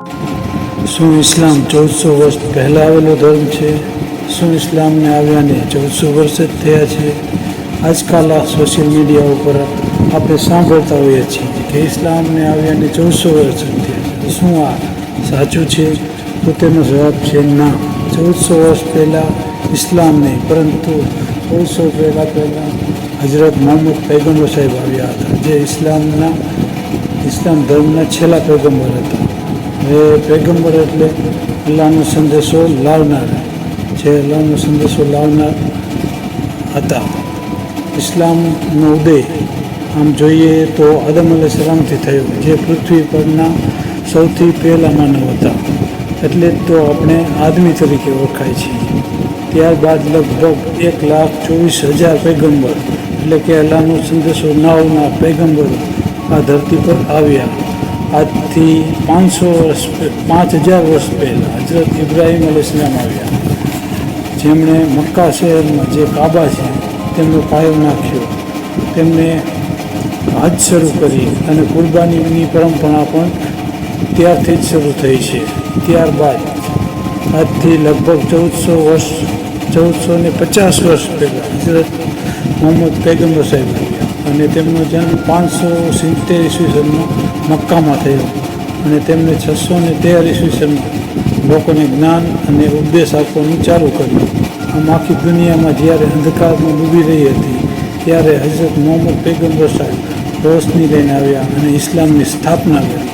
શું ઇસ્લામ 1400 વર્ષ પહેલાં આવેલો ધર્મ છે? શું ઇસ્લામને આવ્યાને 1400 વર્ષ જ થયા છે? આજકાલ આ સોશિયલ મીડિયા ઉપર આપણે સાંભળતા હોઈએ છીએ કે ઇસ્લામને આવ્યાને 1400 વર્ષ જ થયા છે. શું આ સાચું છે? તો તેનો જવાબ છે ના. 1400 વર્ષ પહેલાં ઇસ્લામ નહીં, પરંતુ 1400 પહેલાં હજરત મોહમ્મદ પૈગંબર સાહેબ આવ્યા હતા, જે ઇસ્લામ ધર્મના છેલ્લા પૈગંબર હતા. એ પૈગંબર એટલે અલ્લાહનો સંદેશો લાવનાર, જે અલ્લાહનો સંદેશો લાવનાર હતા. ઇસ્લામનો ઉદય આમ જોઈએ તો આદમ અલૈહિસ્સલામથી થયો, જે પૃથ્વી પરના સૌથી પહેલા માનવ હતા. એટલે જ તો આપણે આદમી તરીકે ઓળખાય છીએ. ત્યારબાદ લગભગ 1,24,000 પૈગંબર, એટલે કે અલ્લાહનો સંદેશો લાવનાર પૈગંબરો આ ધરતી પર આવ્યા. આજથી 5,000 વર્ષ પહેલાં હજરત ઇબ્રાહીમ અલૈહિસ્સલામ આવ્યા, જેમણે મક્કા શહેરમાં જે કાબા છે તેમનો પાયો નાખ્યો. તેમને હજ શરૂ કરી અને કુરબાનીની પરંપરા પણ ત્યારથી જ શરૂ થઈ છે. ત્યારબાદ આજથી લગભગ 1450 વર્ષ પહેલાં હજરત મોહમ્મદ પૈગંબર સાહેબ આવ્યા અને તેમનો જન્મ 570 ઈસવીસનમાં મક્કામાં થયો અને તેમને 613 ઈસવીસનમાં લોકોને જ્ઞાન અને ઉપદેશ આપવાનું ચાલુ કર્યું. આમ આખી દુનિયામાં જ્યારે અંધકારમાં ડૂબી રહી હતી ત્યારે હજરત મોહમ્મદ પૈગંબર સાહેબ રોશની લઈને આવ્યા અને ઇસ્લામની સ્થાપના કરી.